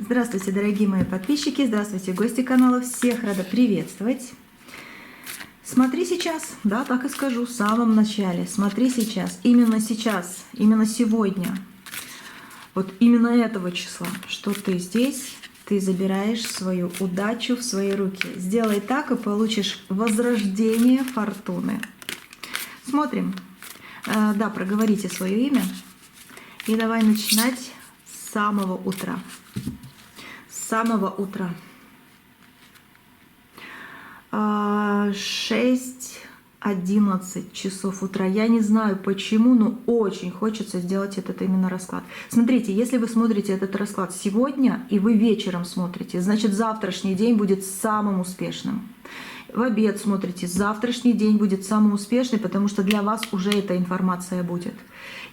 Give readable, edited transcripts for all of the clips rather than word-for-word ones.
Здравствуйте, дорогие мои подписчики, здравствуйте, гости канала, всех рада приветствовать. Смотри сейчас, да, так и скажу, в самом начале, смотри сейчас, именно сегодня, вот именно этого числа, что ты здесь, ты забираешь свою удачу в свои руки. Сделай так и получишь возрождение фортуны. Смотрим, да, проговорите свое имя и давай начинать с самого утра. С самого утра. 6-11 часов утра. Я не знаю почему, но очень хочется сделать этот именно расклад. Смотрите, если вы смотрите этот расклад сегодня и вы вечером смотрите, значит завтрашний день будет самым успешным. В обед смотрите, завтрашний день будет самый успешный, потому что для вас уже эта информация будет.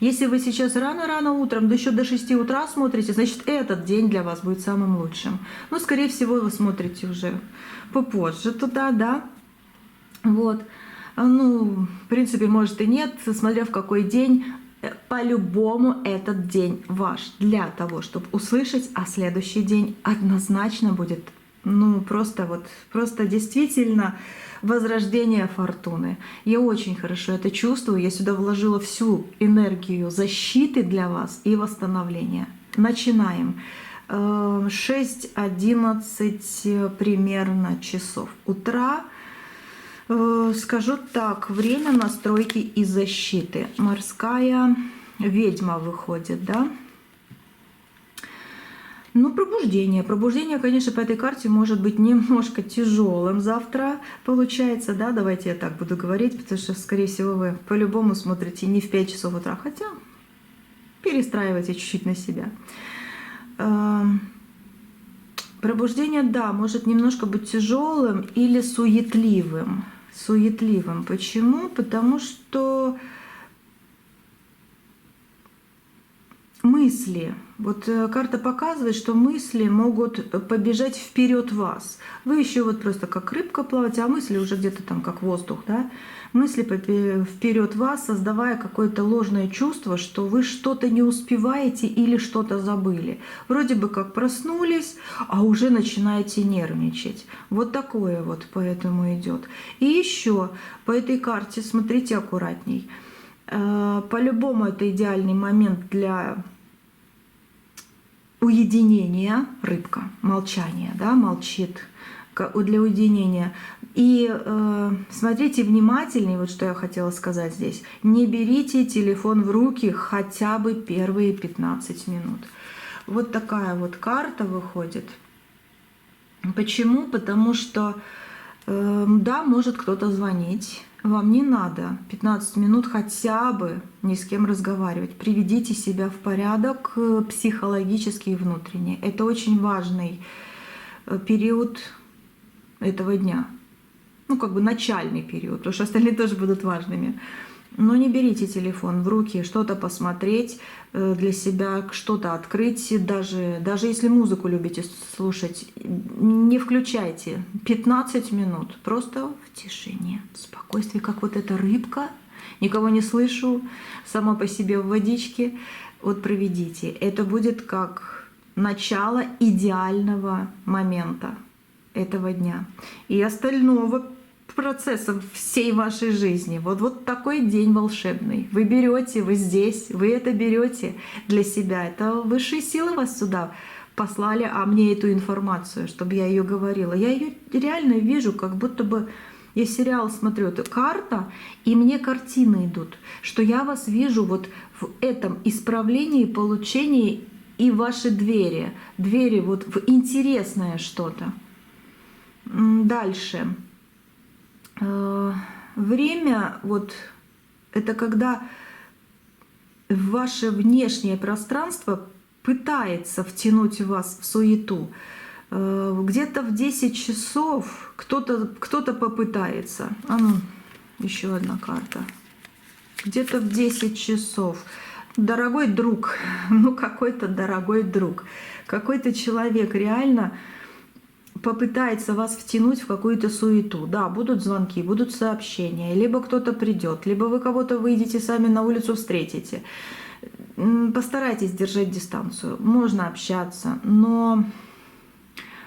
Если вы сейчас рано-рано утром, да еще до 6 утра смотрите, значит этот день для вас будет самым лучшим. Но, скорее всего, вы смотрите уже попозже туда, да? Вот. Ну, в принципе, может и нет, смотря в какой день. По-любому этот день ваш для того, чтобы услышать, а следующий день однозначно будет, ну, просто действительно возрождение фортуны. Я очень хорошо это чувствую. Я сюда вложила всю энергию защиты для вас и восстановления. Начинаем. 6-11 примерно часов утра. Скажу так, время настройки и защиты. Морская ведьма выходит, да? Ну, пробуждение. Пробуждение, конечно, по этой карте может быть немножко тяжелым завтра получается, да, давайте я так буду говорить, потому что, скорее всего, вы по-любому смотрите не в 5 часов утра, хотя перестраивайте чуть-чуть на себя. Пробуждение, да, может немножко быть тяжелым или суетливым. Суетливым. Почему? Потому что мысли. Вот карта показывает, что мысли могут побежать вперед вас. Вы еще вот просто как рыбка плаваете, а мысли уже где-то там как воздух, да? Мысли вперед вас, создавая какое-то ложное чувство, что вы что-то не успеваете или что-то забыли. Вроде бы как проснулись, а уже начинаете нервничать. Вот такое вот поэтому идет. И еще по этой карте смотрите аккуратней. По-любому это идеальный момент для уединения. Рыбка, молчание, да, молчит для уединения. И смотрите внимательнее, вот что я хотела сказать здесь. Не берите телефон в руки хотя бы первые 15 минут. Вот такая вот карта выходит. Почему? Потому что, да, может кто-то звонить. Вам не надо 15 минут хотя бы ни с кем разговаривать. Приведите себя в порядок психологически и внутренне. Это очень важный период этого дня. Ну, как бы начальный период, потому что остальные тоже будут важными. Но не берите телефон в руки, что-то посмотреть для себя, что-то открыть. Даже если музыку любите слушать, не включайте 15 минут. Просто в тишине, в спокойствии, как вот эта рыбка. Никого не слышу, сама по себе в водичке. Вот проведите. Это будет как начало идеального момента этого дня. И остального процессов всей вашей жизни. Вот такой день волшебный. Вы берете, вы здесь, вы это берете для себя. Это высшие силы вас сюда послали, а мне эту информацию, чтобы я ее говорила. Я ее реально вижу, как будто бы я сериал смотрю. Это карта, и мне картины идут, что я вас вижу вот в этом исправлении, получении и ваши двери. Двери вот в интересное что-то. Дальше. Время вот это когда ваше внешнее пространство пытается втянуть вас в суету. Где-то в 10 часов кто-то попытается. А ну, еще одна карта. Где-то в 10 часов. Дорогой друг, ну какой-то дорогой друг, какой-то человек реально попытается вас втянуть в какую-то суету. Да, будут звонки, будут сообщения, либо кто-то придет, либо вы кого-то выйдете сами на улицу встретите. Постарайтесь держать дистанцию. Можно общаться, но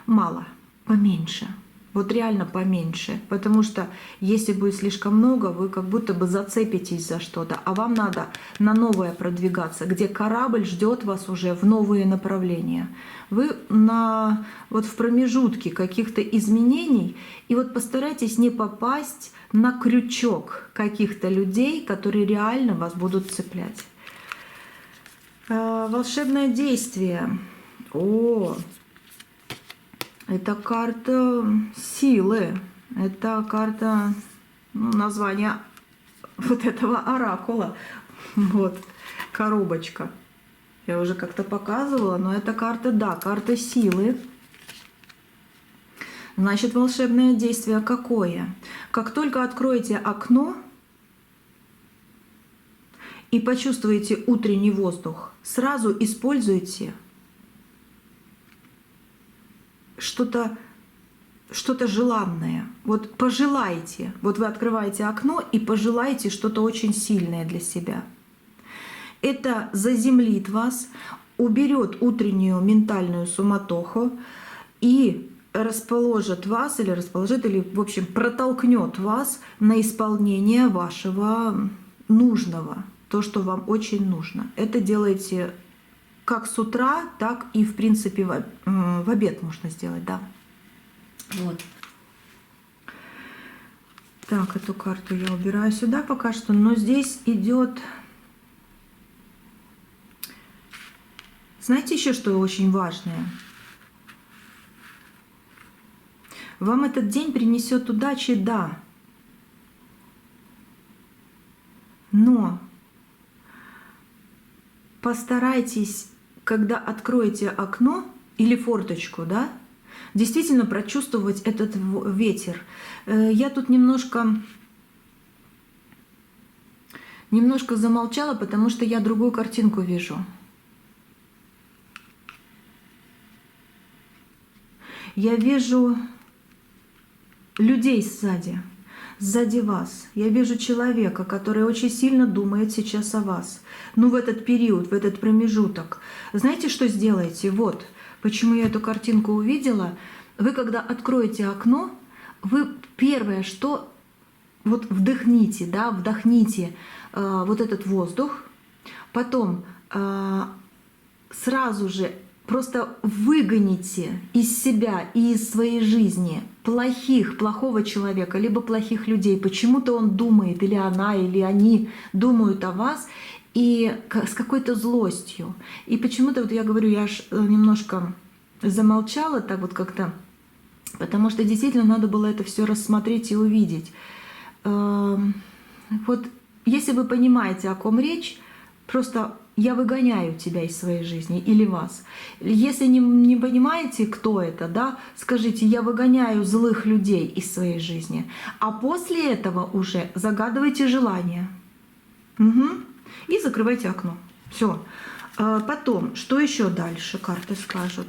мало, поменьше. Вот реально поменьше. Потому что если будет слишком много, вы как будто бы зацепитесь за что-то. А вам надо на новое продвигаться, где корабль ждет вас уже в новые направления. Вы вот в промежутке каких-то изменений. И вот постарайтесь не попасть на крючок каких-то людей, которые реально вас будут цеплять. Волшебное действие. Это карта силы. Это карта, название вот этого оракула. Вот, коробочка. Я уже как-то показывала, но это карта, да, карта силы. Значит, волшебное действие какое? Как только откроете окно и почувствуете утренний воздух, сразу используйте что-то желанное. Вот пожелайте. Вот вы открываете окно и пожелайте что-то очень сильное для себя. Это заземлит вас, уберет утреннюю ментальную суматоху и расположит вас, или в общем, протолкнет вас на исполнение вашего нужного, то, что вам очень нужно. Это делайте как с утра, так и, в принципе, в обед можно сделать, да. Вот. Так, эту карту я убираю сюда пока что, но здесь идет... Знаете еще, что очень важное? Вам этот день принесет удачи, да. Но постарайтесь, когда откроете окно или форточку, да, действительно прочувствовать этот ветер. Я тут немножко замолчала, потому что я другую картинку вижу. Я вижу людей сзади вас. Я вижу человека, который очень сильно думает сейчас о вас. Ну, в этот период, в этот промежуток. Знаете, что сделаете? Вот, почему я эту картинку увидела. Вы, когда откроете окно, вы первое, что вот вдохните, да, вдохните вот этот воздух, потом сразу же просто выгоните из себя и из своей жизни плохого человека, либо плохих людей. Почему-то он думает, или она, или они думают о вас, и с какой-то злостью. И почему-то, вот я говорю, я аж немножко замолчала так вот как-то, потому что действительно надо было это все рассмотреть и увидеть. Вот если вы понимаете, о ком речь, просто я выгоняю тебя из своей жизни или вас. Если не понимаете, кто это, да, скажите, я выгоняю злых людей из своей жизни. А после этого уже загадывайте желание. Угу. И закрывайте окно. Все. Потом, что еще дальше карты скажут?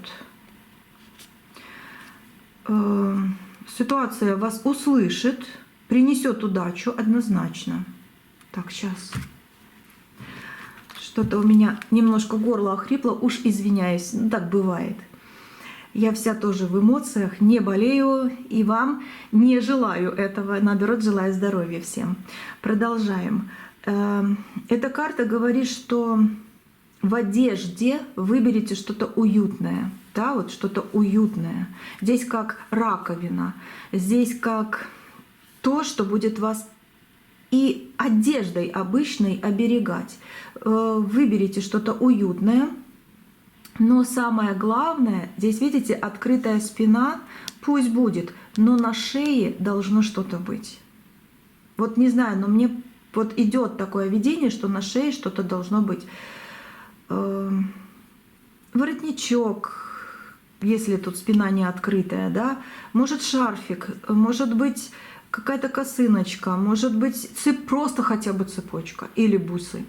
Ситуация вас услышит, принесет удачу однозначно. Так, сейчас. Что-то у меня немножко горло охрипло, уж извиняюсь, так бывает. Я вся тоже в эмоциях, не болею и вам не желаю этого, наоборот, желаю здоровья всем. Продолжаем. Эта карта говорит, что в одежде выберите что-то уютное, да, вот что-то уютное. Здесь как раковина, здесь как то, что будет вас и одеждой обычной оберегать. Выберите что-то уютное, но самое главное, здесь, видите, открытая спина, пусть будет, но на шее должно что-то быть. Вот не знаю, но мне вот идет такое видение, что на шее что-то должно быть. Воротничок, если тут спина не открытая, да, может шарфик, может быть какая-то косыночка, может быть просто хотя бы цепочка или бусы.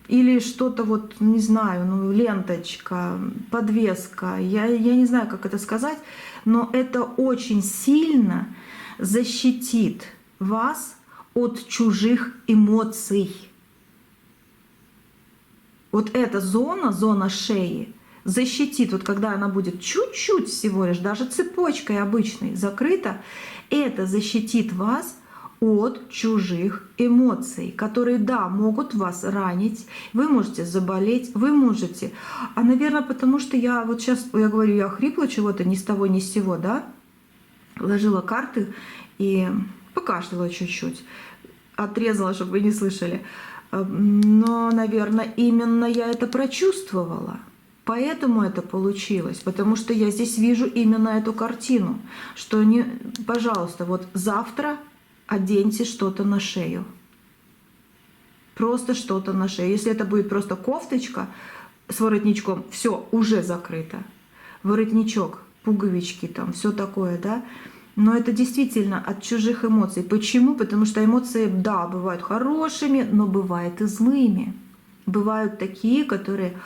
Или что-то вот, не знаю, ну, ленточка, подвеска. Я не знаю, как это сказать, но это очень сильно защитит вас от чужих эмоций. вот эта зона, зона шеи, защитит, вот когда она будет чуть-чуть всего лишь, даже цепочкой обычной закрыта, это защитит вас от чужих эмоций, которые, да, могут вас ранить, вы можете заболеть, вы можете. А, наверное, потому что я вот сейчас, я говорю, я хрипла чего-то ни с того ни с сего, да, ложила карты и покашляла чуть-чуть, отрезала, чтобы вы не слышали. Но, наверное, именно я это прочувствовала. Поэтому это получилось, потому что я здесь вижу именно эту картину, что не, пожалуйста, вот завтра оденьте что-то на шею. Просто что-то на шею. Если это будет просто кофточка с воротничком, все, уже закрыто. Воротничок, пуговички, там, все такое, да. Но это действительно от чужих эмоций. Почему? Потому что эмоции, да, бывают хорошими, но бывают и злыми. Бывают такие, которые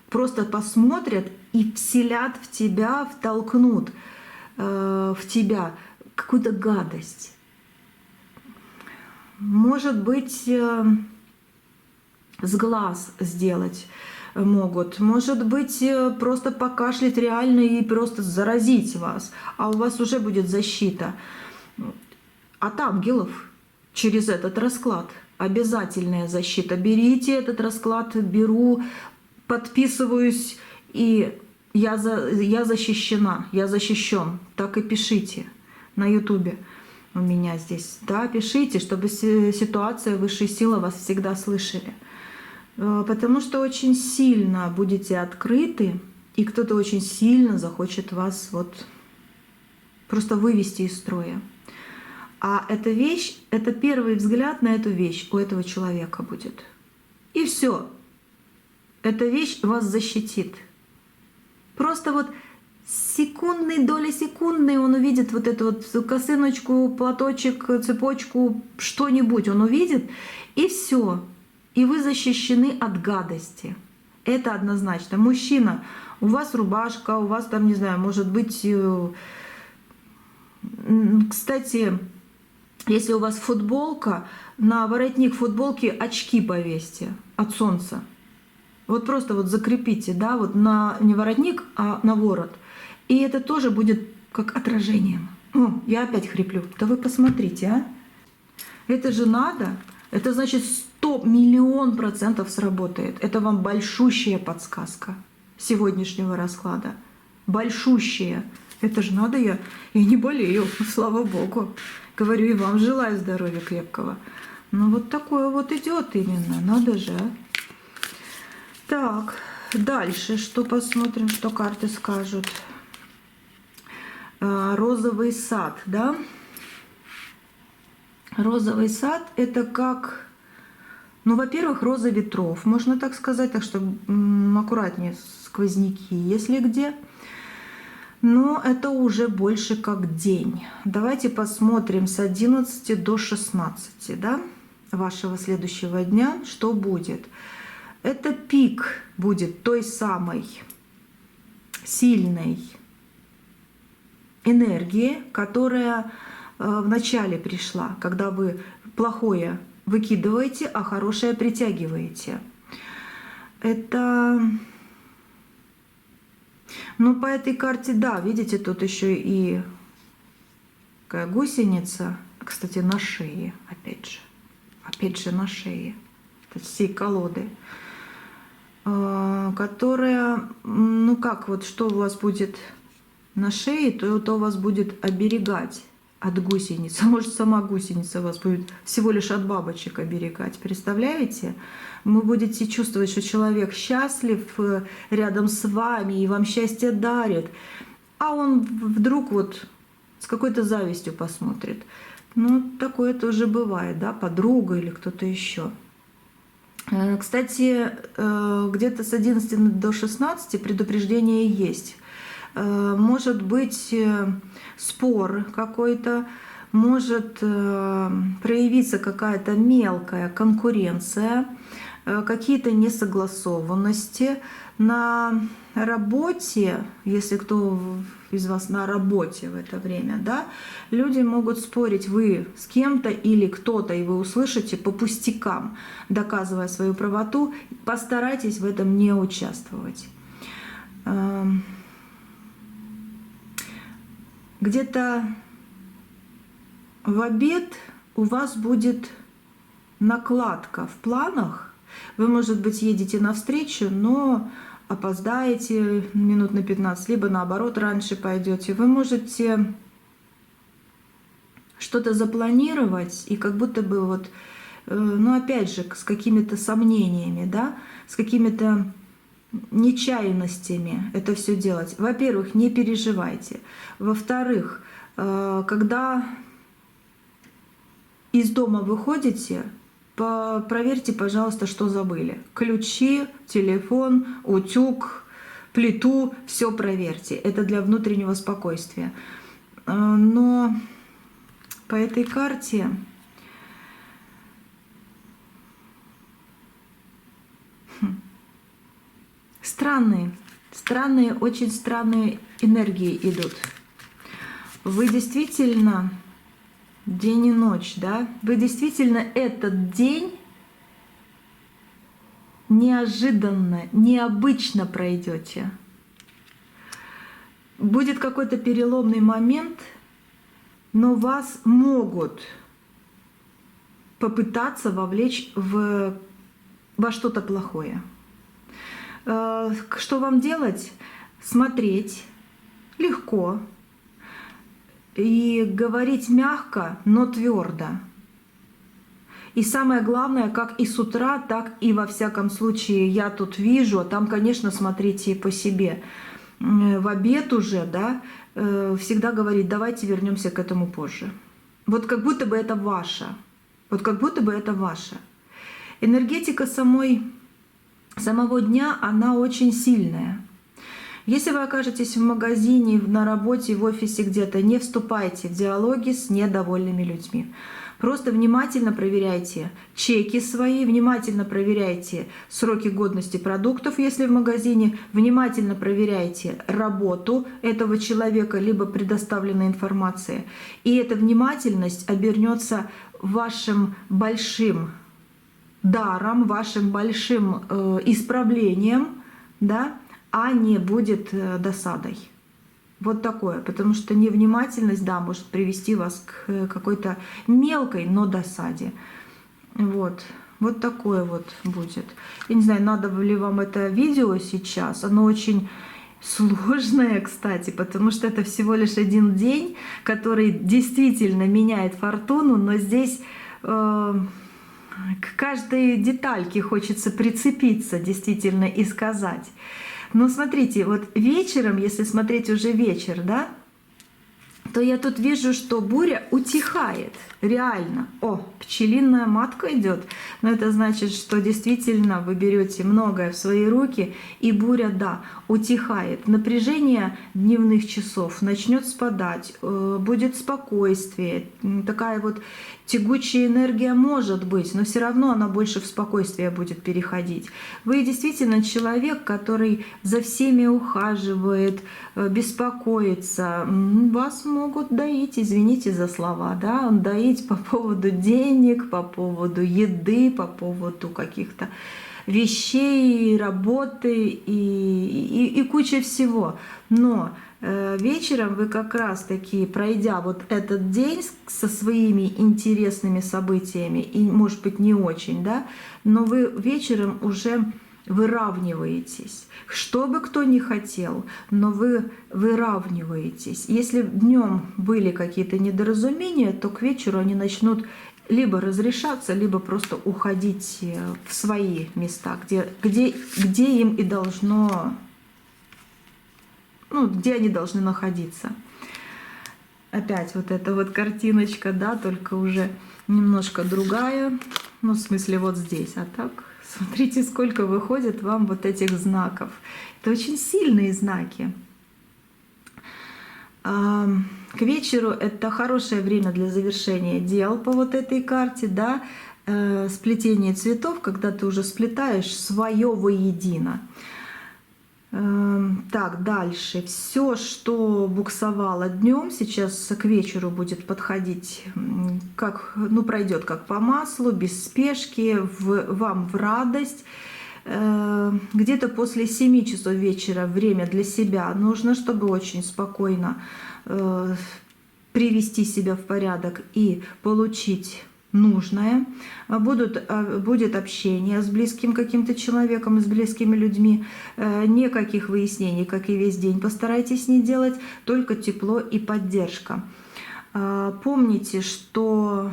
просто посмотрят и вселят в тебя, втолкнут в тебя какую-то гадость. Может быть, с глаз сделать могут. Может быть, просто покашлять реально и просто заразить вас. А у вас уже будет защита от ангелов через этот расклад. Обязательная защита. Берите этот расклад, беру, подписываюсь, и я защищена, я защищен. Так и пишите на ютубе у меня здесь. Да, пишите, чтобы ситуация, высшие силы вас всегда слышали. Потому что очень сильно будете открыты, и кто-то очень сильно захочет вас вот просто вывести из строя. А эта вещь, это первый взгляд на эту вещь у этого человека будет. И все. Эта вещь вас защитит. Просто вот секундной, доли секундной он увидит вот эту вот косыночку, платочек, цепочку, что-нибудь он увидит, и все. И вы защищены от гадости. Это однозначно. Мужчина, у вас рубашка, у вас там, не знаю, может быть... Кстати, если у вас футболка, на воротник футболки очки повесьте от солнца. Вот просто вот закрепите, да, вот на не воротник, а на ворот. И это тоже будет как отражением. О, я опять хриплю. Да вы посмотрите, а. Это же надо. Это значит 100 миллион % сработает. Это вам большущая подсказка сегодняшнего расклада. Большущая. Это же надо, я не болею, слава богу. Говорю, и вам желаю здоровья крепкого. Ну вот такое вот идет именно, надо же. Так, дальше, что посмотрим, что карты скажут. Розовый сад, да? Розовый сад — это как, ну, во-первых, роза ветров, можно так сказать, так что аккуратнее, сквозняки, если где. Но это уже больше как день. Давайте посмотрим с 11 до 16, да, вашего следующего дня, что будет. Это пик будет той самой сильной энергии, которая вначале пришла, когда вы плохое выкидываете, а хорошее притягиваете. Это... Ну, по этой карте, да, видите, тут еще и такая гусеница, кстати, на шее, опять же на шее, это всей колоды, которая, ну как, вот что у вас будет на шее, то вас будет оберегать от гусеницы. Может, сама гусеница вас будет всего лишь от бабочек оберегать. Представляете? Вы будете чувствовать, что человек счастлив рядом с вами и вам счастье дарит. А он вдруг вот с какой-то завистью посмотрит. Ну, такое тоже бывает, да, подруга или кто-то еще. Кстати, где-то с 11 до 16 предупреждение есть. Может быть спор какой-то, может проявиться какая-то мелкая конкуренция, какие-то несогласованности на работе, если кто из вас на работе в это время, да, люди могут спорить, вы с кем-то или кто-то, и вы услышите по пустякам, доказывая свою правоту, постарайтесь в этом не участвовать. Где-то в обед у вас будет накладка в планах. Вы, может быть, едете навстречу, но опоздаете минут на 15, либо наоборот раньше пойдете. Вы можете что-то запланировать и как будто бы вот, ну опять же, с какими-то сомнениями, да, с какими-то нечаянностями это все делать. Во-первых, не переживайте. Во-вторых, когда из дома выходите, проверьте, пожалуйста, что забыли. Ключи, телефон, утюг, плиту, все проверьте. Это для внутреннего спокойствия. Но по этой карте странные, очень странные энергии идут. Вы действительно день и ночь, да? Вы действительно этот день неожиданно, необычно пройдете. Будет какой-то переломный момент, но вас могут попытаться вовлечь во что-то плохое. Что вам делать? Смотреть легко и говорить мягко, но твердо. И самое главное, как и с утра, так и во всяком случае я тут вижу, а там, конечно, смотрите по себе. В обед уже, да, всегда говорить, давайте вернемся к этому позже. Вот как будто бы это ваше. Вот как будто бы это ваше. Энергетика самого дня, она очень сильная. Если вы окажетесь в магазине, на работе, в офисе где-то, не вступайте в диалоги с недовольными людьми. Просто внимательно проверяйте чеки свои, внимательно проверяйте сроки годности продуктов, если в магазине, внимательно проверяйте работу этого человека, либо предоставленной информации. И эта внимательность обернется вашим большим даром, вашим большим исправлением, да, а не будет досадой. Вот такое, потому что невнимательность, да, может привести вас к какой-то мелкой, но досаде. Вот такое вот будет. Я не знаю, надо ли вам это видео сейчас, оно очень сложное, кстати, потому что это всего лишь один день, который действительно меняет фортуну, но здесь к каждой детальке хочется прицепиться действительно и сказать. Но смотрите, вот вечером, если смотреть уже вечер, да, то я тут вижу, что буря утихает. Реально. О, пчелиная матка идет. Но это значит, что действительно вы берете многое в свои руки, и буря, да, утихает. Напряжение дневных часов начнет спадать, будет спокойствие. Такая вот тягучая энергия может быть, но все равно она больше в спокойствие будет переходить. Вы действительно человек, который за всеми ухаживает, беспокоится. Вас могут доить, извините за слова, да, доить по поводу денег, по поводу еды, по поводу каких-то вещей, работы и куча всего. Но вечером вы как раз-таки, пройдя вот этот день со своими интересными событиями, и, может быть, не очень, да, но вы вечером уже выравниваетесь. Что бы кто ни хотел, но вы выравниваетесь. Если днем были какие-то недоразумения, то к вечеру они начнут либо разрешаться, либо просто уходить в свои места, где им и должно, ну, где они должны находиться. Опять вот эта вот картиночка, да, только уже немножко другая, ну, в смысле вот здесь, а так смотрите, сколько выходит вам вот этих знаков. Это очень сильные знаки. К вечеру это хорошее время для завершения дел по вот этой карте, да, сплетение цветов, когда ты уже сплетаешь свое воедино. Так, дальше. Все, что буксовало днем, сейчас к вечеру будет подходить, как, ну, пройдет как по маслу, без спешки, вам в радость. Где-то после 7 часов вечера время для себя нужно, чтобы очень спокойно привести себя в порядок и получить нужное. Будет общение с близким каким-то человеком, с близкими людьми. Никаких выяснений, как и весь день, постарайтесь не делать, только тепло и поддержка. Помните, что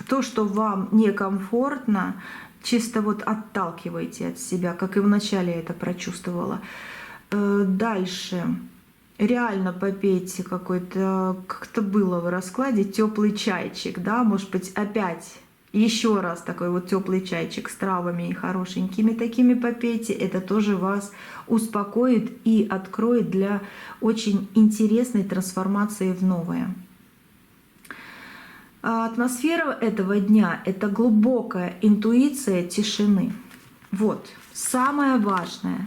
то, что вам некомфортно, чисто вот отталкивайте от себя, как и вначале это прочувствовала. Дальше. Реально попейте какой-то, как-то было в раскладе, теплый чайчик, да, может быть, опять еще раз такой вот теплый чайчик с травами и хорошенькими такими попейте. Это тоже вас успокоит и откроет для очень интересной трансформации в новое. Атмосфера этого дня — это глубокая интуиция тишины. Вот, самое важное.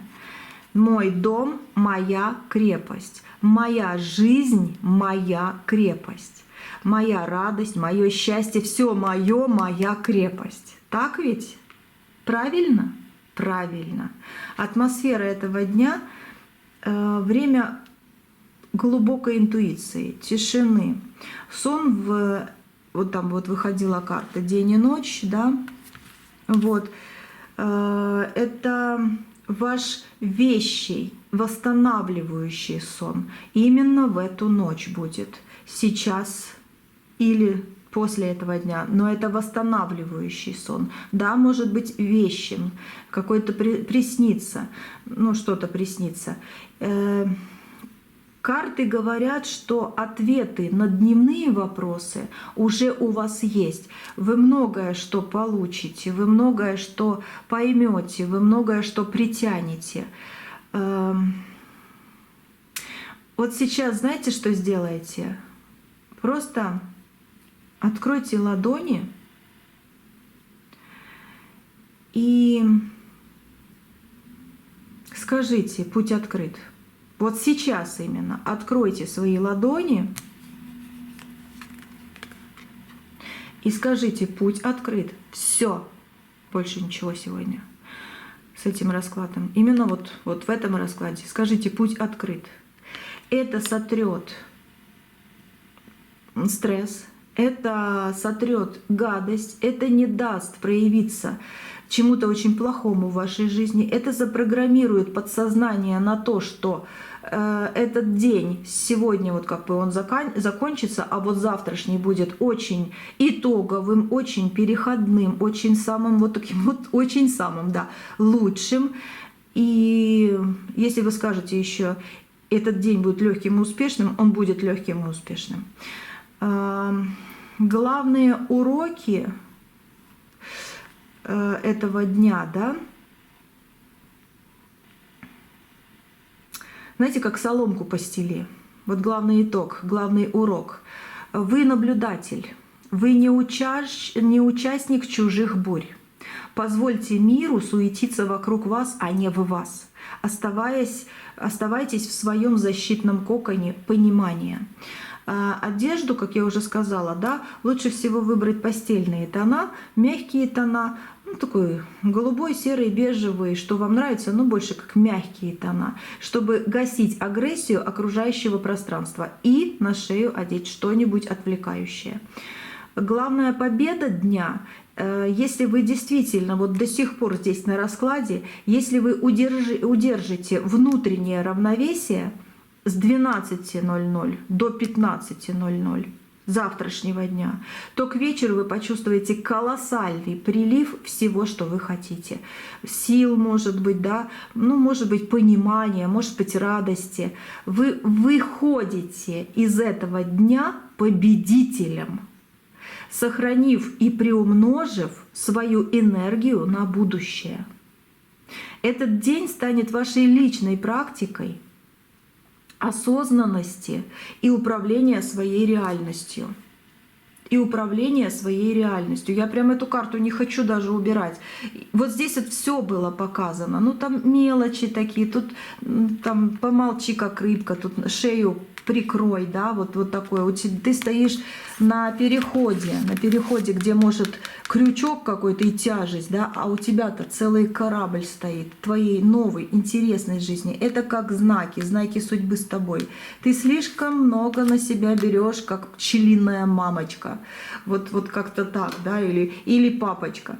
Мой дом — моя крепость. Моя жизнь — моя крепость. Моя радость, мое счастье — все мое, моя крепость. Так ведь? Правильно? Правильно. Атмосфера этого дня — время глубокой интуиции, тишины. Сон вот там вот выходила карта день и ночь, да? Вот. Это ваш вещий, восстанавливающий сон. Именно в эту ночь будет. Сейчас или после этого дня. Но это восстанавливающий сон. Да, может быть вещим. Какой-то приснится. Ну, что-то приснится. Карты говорят, что ответы на дневные вопросы уже у вас есть. Вы многое что получите, вы многое что поймете, вы многое что притянете. Вот сейчас знаете, что сделаете? Просто откройте ладони и скажите: «Путь открыт». Вот сейчас именно откройте свои ладони и скажите: «Путь открыт». Все, больше ничего сегодня с этим раскладом. Именно вот в этом раскладе скажите: «Путь открыт». Это сотрет стресс, это сотрет гадость, это не даст проявиться чему-то очень плохому в вашей жизни. Это запрограммирует подсознание на то, что этот день сегодня вот как бы он закончится, а вот завтрашний будет очень итоговым, очень переходным, очень самым вот таким вот, очень самым, да, лучшим. И если вы скажете еще: этот день будет легким и успешным, он будет легким и успешным. Главные уроки этого дня, да, знаете, как соломку постели. Вот главный итог, главный урок. Вы наблюдатель, вы не участник чужих бурь. Позвольте миру суетиться вокруг вас, а не в вас. Оставайтесь в своем защитном коконе понимания. Одежду, как я уже сказала, да, лучше всего выбрать постельные тона, мягкие тона, ну, такой голубой, серый, бежевый, что вам нравится, но больше как мягкие тона, чтобы гасить агрессию окружающего пространства, и на шею одеть что-нибудь отвлекающее. Главная победа дня, если вы действительно вот до сих пор здесь на раскладе, если вы удержите внутреннее равновесие с 12:00 до 15:00 завтрашнего дня, то к вечеру вы почувствуете колоссальный прилив всего, что вы хотите. Сил, может быть, да, ну, может быть, понимания, может быть, радости. Вы выходите из этого дня победителем, сохранив и приумножив свою энергию на будущее. Этот день станет вашей личной практикой осознанности и управления своей реальностью. и управление своей реальностью. Я прям эту карту не хочу даже убирать. Вот здесь вот все было показано. Ну там мелочи такие, тут там помолчи как рыбка, тут шею прикрой, да, вот такое. Ты стоишь на переходе, где может крючок какой-то и тяжесть, да, а у тебя-то целый корабль стоит твоей новой, интересной жизни. Это как знаки судьбы с тобой. Ты слишком много на себя берешь, как пчелиная мамочка. Вот как-то так, да, или папочка.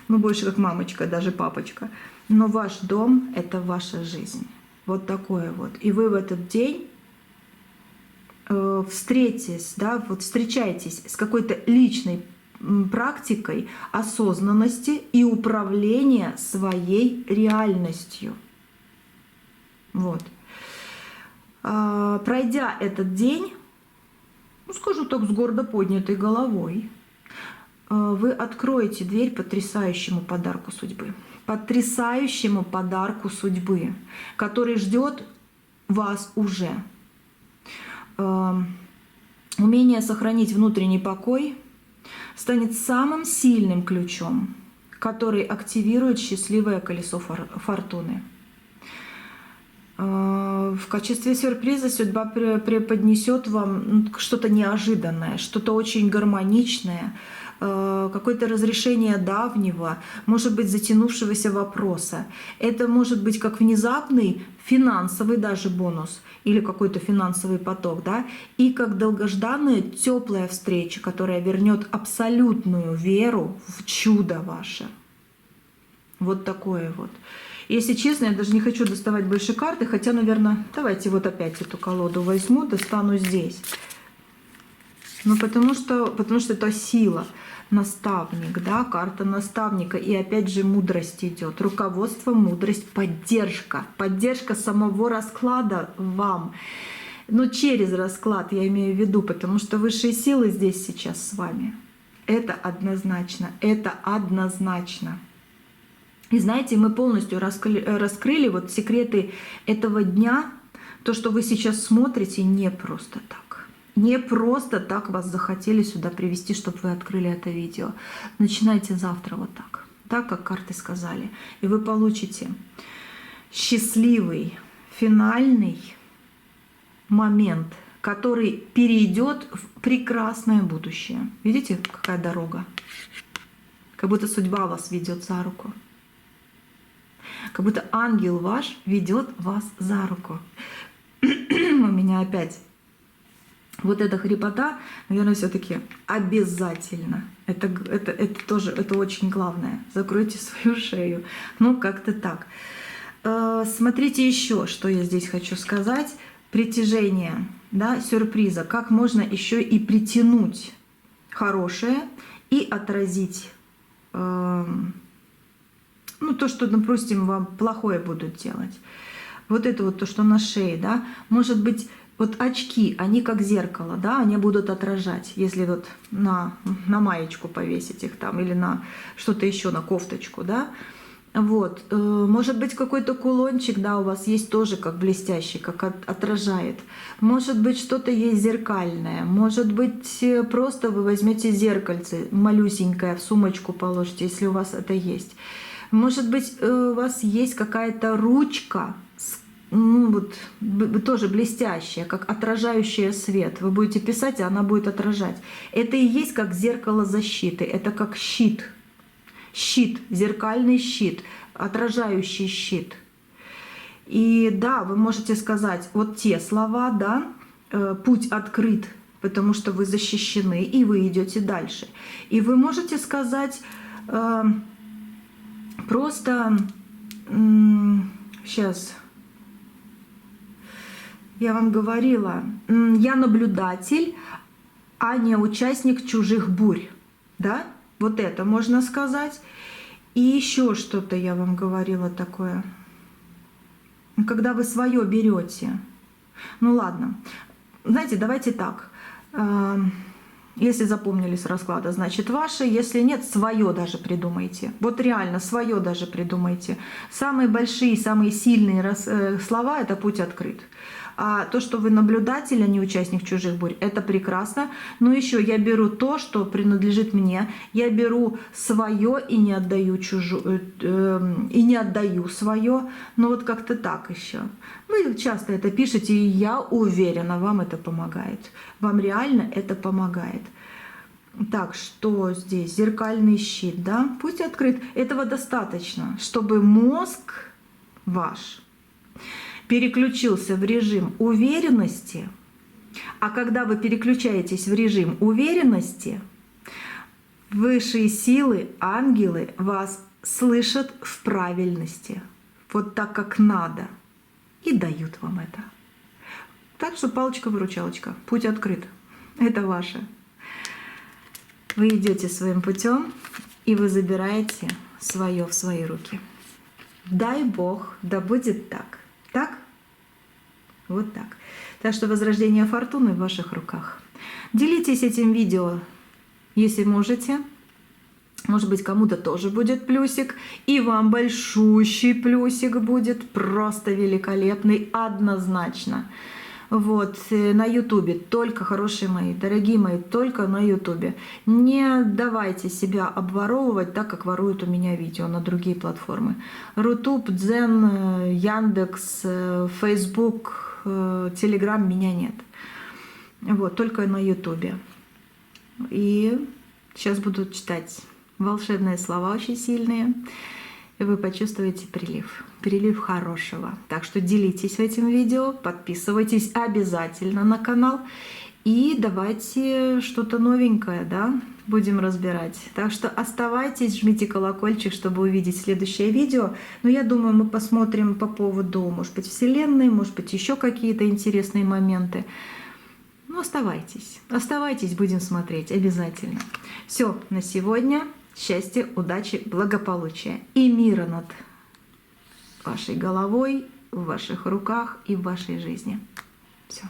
Ну, больше как мамочка, даже папочка. Но ваш дом — это ваша жизнь. Вот такое вот. И вы в этот день встретитесь, да, вот встречаетесь с какой-то личной практикой осознанности и управления своей реальностью. Вот. Пройдя этот день, ну, скажу так, с гордо поднятой головой, вы откроете дверь потрясающему подарку судьбы. Потрясающему подарку судьбы, который ждет вас уже. Умение сохранить внутренний покой станет самым сильным ключом, который активирует счастливое колесо фортуны. В качестве сюрприза судьба преподнесет вам что-то неожиданное, что-то очень гармоничное, какое-то разрешение давнего, может быть, затянувшегося вопроса. Это может быть как внезапный финансовый даже бонус или какой-то финансовый поток, да, и как долгожданная теплая встреча, которая вернет абсолютную веру в чудо ваше. Вот такое вот. Если честно, я даже не хочу доставать больше карты, хотя, наверное, давайте вот опять эту колоду возьму, достану здесь. Ну, потому что это сила, наставник, да, карта наставника, и опять же мудрость идет, руководство, мудрость, поддержка, поддержка самого расклада вам. Но через расклад я имею в виду, потому что высшие силы здесь сейчас с вами. Это однозначно, это однозначно. И знаете, мы полностью раскрыли вот секреты этого дня, то, что вы сейчас смотрите, не просто так. Не просто так вас захотели сюда привести, чтобы вы открыли это видео. Начинайте завтра вот так как карты сказали. И вы получите счастливый, финальный момент, который перейдет в прекрасное будущее. Видите, какая дорога? Как будто судьба вас ведет за руку. Как будто ангел ваш ведет вас за руку. У меня опять вот эта хрипота, наверное, все-таки обязательно. Это тоже, это очень главное. Закройте свою шею. Ну, как-то так. Смотрите еще, что я здесь хочу сказать. Притяжение, да, сюрприза. Как можно еще и притянуть хорошее и отразить то, что, допустим, вам плохое будут делать. Вот это вот то, что на шее, да, может быть, вот очки, они как зеркало, да, они будут отражать, если вот на маечку повесить их там или на что-то еще, на кофточку, да. Вот, может быть, какой-то кулончик, да, у вас есть тоже как блестящий, как отражает. Может быть, что-то есть зеркальное. Может быть, просто вы возьмете зеркальце малюсенькое, в сумочку положите, если у вас это есть. Может быть, у вас есть какая-то ручка, тоже блестящая, как отражающая свет. Вы будете писать, и она будет отражать. Это и есть как зеркало защиты, это как щит. Щит, зеркальный щит, отражающий щит. И да, вы можете сказать вот те слова, да, путь открыт, потому что вы защищены, и вы идете дальше. И вы можете сказать просто, сейчас, я вам говорила, я наблюдатель, а не участник чужих бурь, да? Вот это можно сказать. И еще что-то я вам говорила такое. Когда вы свое берете. Ну ладно. Знаете, давайте так. Если запомнили с расклада, значит ваше. Если нет, свое даже придумайте. Вот реально, свое даже придумайте. Самые большие, самые сильные слова – это путь открыт. А то, что вы наблюдатель, а не участник чужих бурь, это прекрасно. Но еще я беру то, что принадлежит мне. Я беру свое и не отдаю свое. Но вот как-то так еще. Вы часто это пишете, и я уверена, вам это помогает. Вам реально это помогает. Так, что здесь? Зеркальный щит, да? Путь открыт. Этого достаточно, чтобы мозг ваш переключился в режим уверенности, а когда вы переключаетесь в режим уверенности, высшие силы, ангелы вас слышат в правильности, вот так, как надо, и дают вам это. Так что палочка-выручалочка, путь открыт, это ваше. Вы идете своим путем, и вы забираете свое в свои руки. Дай Бог, да будет так. Так? Вот так. Так что возрождение фортуны в ваших руках. Делитесь этим видео, если можете. Может быть, кому-то тоже будет плюсик. И вам большущий плюсик будет. Просто великолепный, однозначно. Вот, на ютубе, только, хорошие мои, дорогие мои, только на ютубе. Не давайте себя обворовывать так, как воруют у меня видео на другие платформы. Рутуб, Дзен, Яндекс, Фейсбук, Телеграм меня нет. Вот, только на ютубе. И сейчас буду читать волшебные слова очень сильные. И вы почувствуете прилив. Прилив хорошего. Так что делитесь этим видео, подписывайтесь обязательно на канал. И давайте что-то новенькое, да, будем разбирать. Так что оставайтесь, жмите колокольчик, чтобы увидеть следующее видео. Но я думаю, мы посмотрим по поводу, может быть, Вселенной, может быть, еще какие-то интересные моменты. Ну, оставайтесь. Оставайтесь, будем смотреть обязательно. Все на сегодня. Счастья, удачи, благополучия и мира над вашей головой, в ваших руках и в вашей жизни. Все.